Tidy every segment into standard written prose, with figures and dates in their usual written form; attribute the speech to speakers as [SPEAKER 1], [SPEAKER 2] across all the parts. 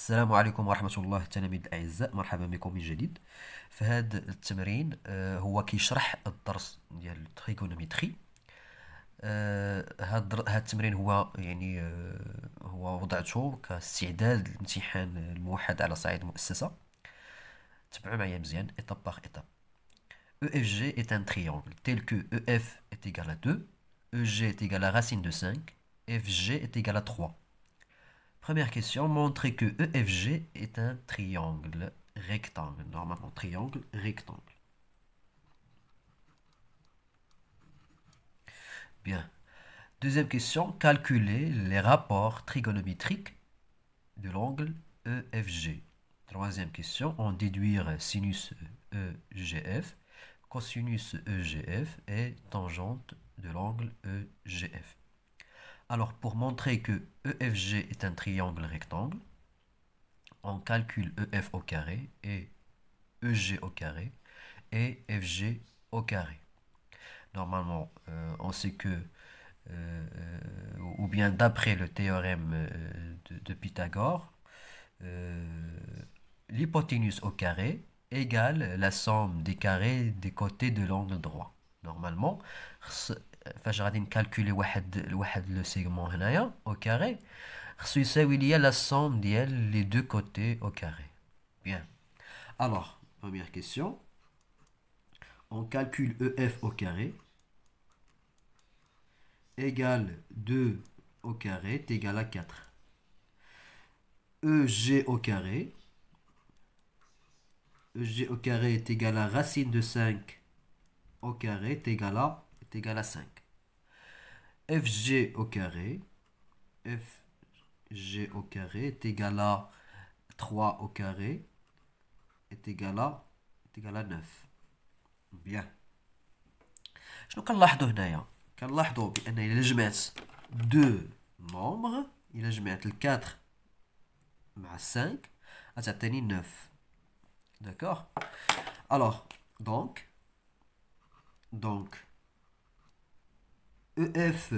[SPEAKER 1] السلام عليكم ورحمة الله التلاميذ الأعزاء، مرحبا بكم من جديد. فهذا التمرين هو كيشرح الدرس ديال التريغونومتري. هذا التمرين هو يعني هو وضعته كاستعداد للامتحان الموحد على صعيد المؤسسة. تبعوا معايا مزيان étape par étape. EFG est un triangle tel que EF est égal à 2, EG est égal à racine de 5, FG est égal à 3. Première question, montrer que EFG est un triangle rectangle. Normalement, triangle rectangle. Bien. Deuxième question, calculer les rapports trigonométriques de l'angle EFG. Troisième question, en déduire sinus EGF, cosinus EGF et tangente de l'angle EGF. Alors, pour montrer que EFG est un triangle rectangle, on calcule EF au carré et EG au carré et FG au carré. Normalement, on sait que, ou bien d'après le théorème de Pythagore, l'hypoténuse au carré égale la somme des carrés des côtés de l'angle droit. Normalement, فاش غادي نكالكولي واحد لو سيغمون هنايا au carré خصو يساوي ليا la somme ديال les deux côtés au carré. Bien. Alors, première question. On calcule EF au carré égale 2 au carré est égal à 4. EG au carré est égal à racine de 5 au carré est égal à 5. FG au carré est égal à 3 au carré est égal à 9. Bien. شنو كنلاحظوا هنايا؟ كنلاحظوا بان الا جمعت دو نومبر، الا جمعت 4 مع 5 غتعطيني 9. D'accord. Alors, donc EF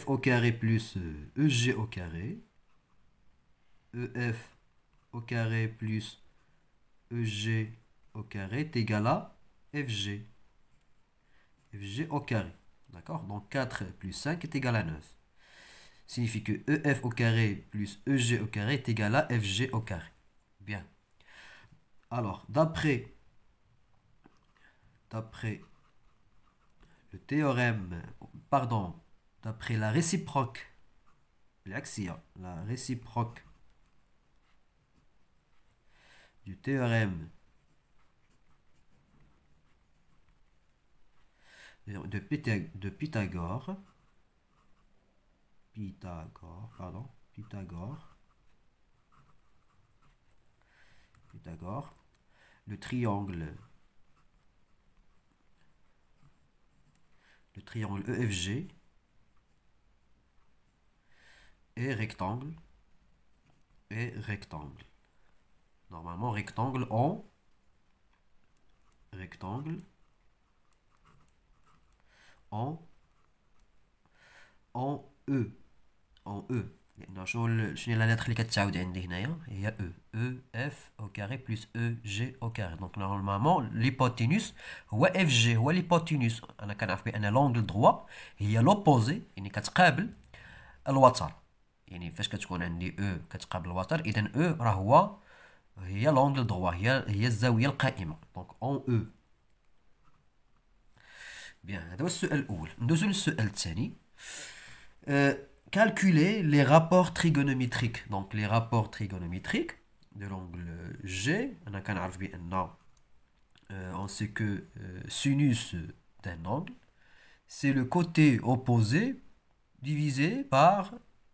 [SPEAKER 1] au carré plus EG au carré, EF au carré plus EG au carré est égal à FG. FG au carré. D'accord. Donc 4 plus 5 est égal à 9. Signifie que EF au carré plus EG au carré est égal à FG au carré. Bien. Alors, d'après le théorème, pardon, d'après la réciproque, la réciproque du théorème de Pythagore, le triangle EFG est rectangle. Normalement, rectangle en E. لأن شنو لا لتر اللي كتعاود عندي هنايا هي E F au carré plus EG au carré. Donc normalement l'hypoténuse هو FG، هو l'hypoténuse. أنا كنعرف بأن لونغل دروا هي لوبوزي، يعني كتقابل الوتر. يعني فاش كتكون عندي E كتقابل الوتر، إذا E راه هي لونغل دروا، هي الزاوية القائمة. دونك اون E. بيان، هذا هو السؤال الأول. ندوزو للسؤال الثاني. Calculer les rapports trigonométriques. Donc les rapports trigonométriques de l'angle G. On sait que sinus d'un angle, c'est le côté opposé divisé par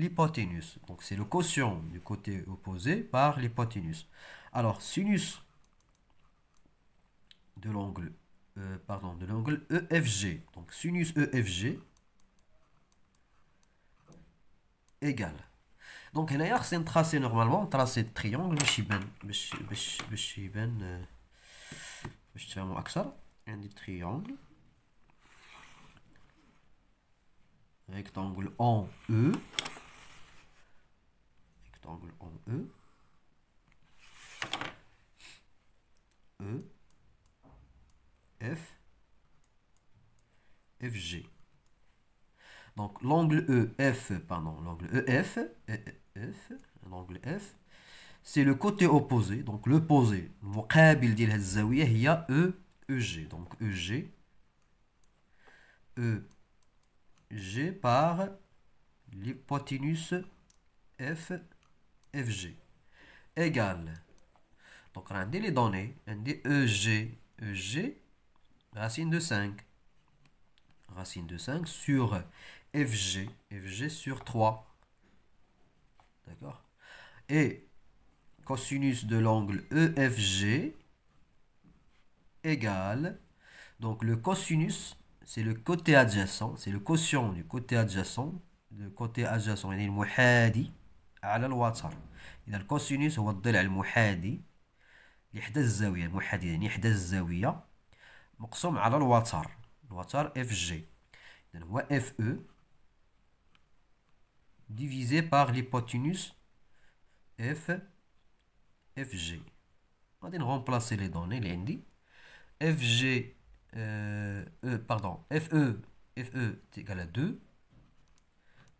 [SPEAKER 1] l'hypoténuse. Donc c'est le quotient du côté opposé par l'hypoténuse. Alors sinus de l'angle EFG. Donc sinus EFG égal. Donc هنايا خصني نتراسي نورمالمون تراسي التريونغل باش يبان باش تفهموا اكثر. عندي تريونغل rectangle en E rectangle en E, E, F, FG. Donc l'angle EF, pardon, l'angle EF, F, l'angle F, c'est le côté opposé, donc l'opposé. المقابل ديال هاد الزاوية هي EG. Donc EG par l'hypoténuse F, FG égale. Donc on a les données, on dit EG, racine de 5. Racine de 5 sur FG sur 3. D'accord? Et cosinus de l'angle EFG égale, donc le cosinus, c'est le côté adjacent, c'est le quotient du côté adjacent. Le côté adjacent يعني المحادي على الوتر. إذا الكوسينوس هو الضلع المحادي لإحدى الزاوية، المحادي يعني إحدى الزاوية مقسوم على الوتر، الوتر FG. إذا هو FE divisé par l'hypoténuse FG. غادي نغومبلاسي لي دوني اللي عندي. FG pardon, FE est égal à 2.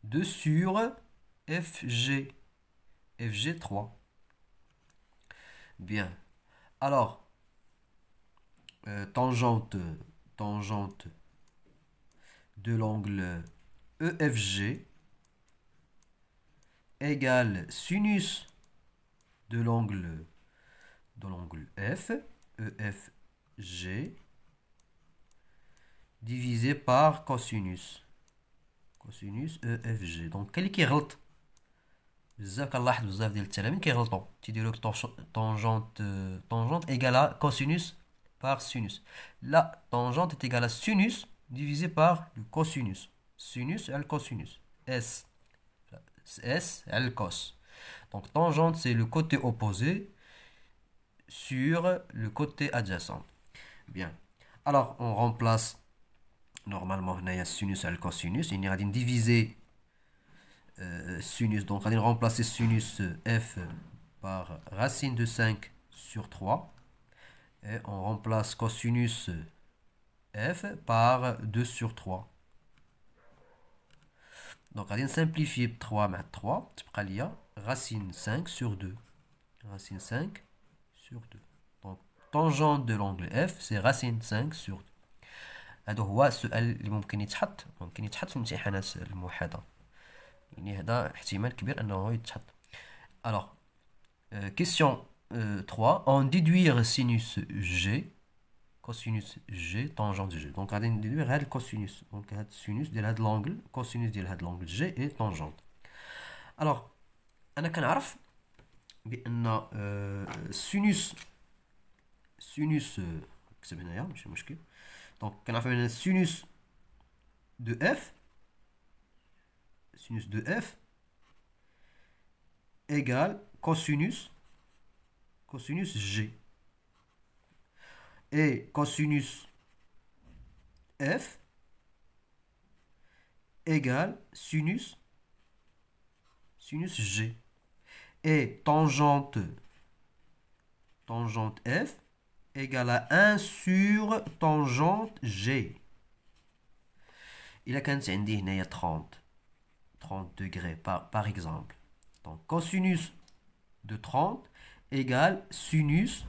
[SPEAKER 1] 2 sur FG. FG 3. Bien. Alors, tangente de l'angle EFG égale sinus de l'angle F, EFG, divisé par cosinus EFG. Donc quel qui غلط بزاف كنلاحظ بزاف ديال التلاميذ كيغلطوا تيديروا tangente égale à cosinus par sinus. La tangente est égale à sinus divisé par le cosinus. Sinus et le cosinus. S et le cos. Donc tangente c'est le côté opposé sur le côté adjacent. Bien. Alors on remplace normalement il y a sinus et le cosinus. Il y a diviser sinus. Donc on va remplacer sinus F par racine de 5 sur 3. Et on remplace cosinus F par 2 sur 3. Donc on va simplifier 3 مع 3. Il y a racine 5 sur 2. Racine 5 sur 2. Donc tangente de l'angle F c'est racine 5 sur 2. هذا هو السؤال اللي ممكن يتحط في امتحانات الموحدة. يعني هذا احتمال كبير انه يتحط. Alors question 3, en déduire sinus G, cosinus G, tangente G. Donc غادي ندير هذا الكوسينوس. دونك هذا السينوس ديال هذا l'angle, cosinus ديال هذا l'angle G et tangente. Alors انا كنعرف بان sinus نكتب هنايا ماشي مشكل. دونك كنعرف بان sinus de F égale cosinus G. Et cosinus F égale sinus G. Et tangente F égale à 1 sur tangente G. Il a كانت عندي هنايا 30 degrés par exemple. Donc cosinus de 30 égale sinus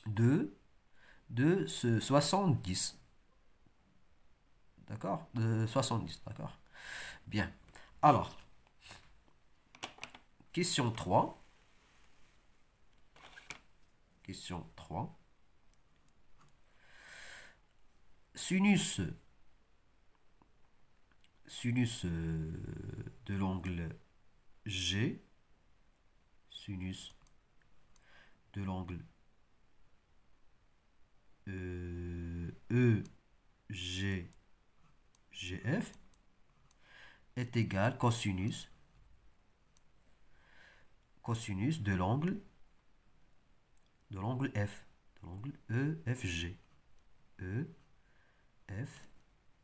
[SPEAKER 1] de 70. D'accord? De 70, d'accord? Bien. Alors, question 3. Question 3. Sinus de l'angle G, sinus de l'angle GF est égal cosinus de l'angle F, de l'angle EFG.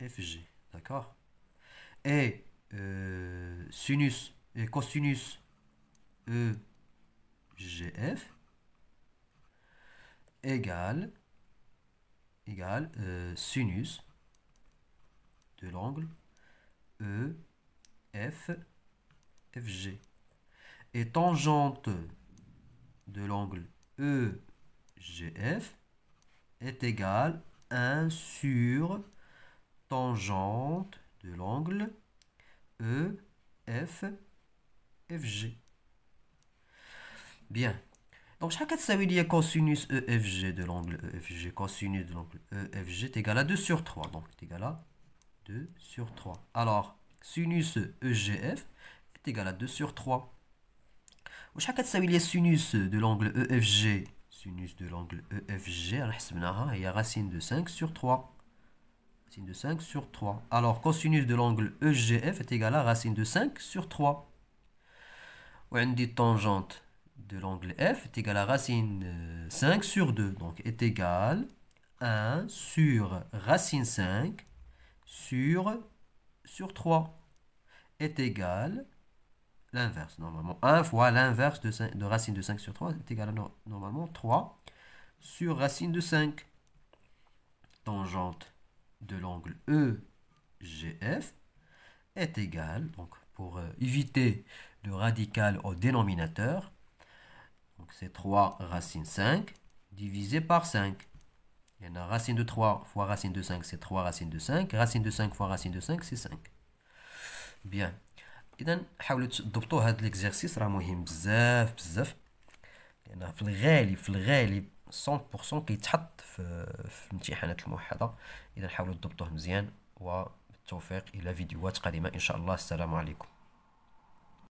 [SPEAKER 1] EFG, d'accord? Et sinus et cosinus EGF égale sinus de l'angle EFG. Et tangente de l'angle EGF est égale 1 sur tangente de l'angle EFG. Bien. Donc, chaque cosinus EFG de l'angle EFG, cosinus de l'angle EFG est égal à 2 sur 3. Donc, est égal à 2 sur 3. Alors, sinus EGF est égal à 2 sur 3. وشحال كتساوي لي sinus de l'angle EFG sinus de l'angle EFG راه حسبناها هي racine de 5 sur 3. Racine de 5 sur 3. Alors, cosinus de l'angle EGF est égal à racine de 5 sur 3. وعندي tangente de l'angle F est égal à racine 5 sur 2. Donc, est égal 1 sur racine 5 sur 3. Est égal l'inverse, normalement. 1 fois l'inverse de racine de 5 sur 3 est égal à normalement 3 sur racine de 5. Tangente de l'angle EGF est égale, donc pour éviter le radical au dénominateur, donc c'est 3 racine 5 divisé par 5. Il y en a racine de 3 fois racine de 5, c'est 3 racine de 5. Racine de 5 fois racine de 5, c'est 5. Bien. إذا حاولوا تضبطوا هذا الإكزرسيس راه مهم بزاف بزاف لأن في الغالب 100% كيتحط في امتحانات الموحدة. إذا حاولوا تضبطوه مزيان وبالتوفيق إلى فيديوهات قادمة إن شاء الله. السلام عليكم.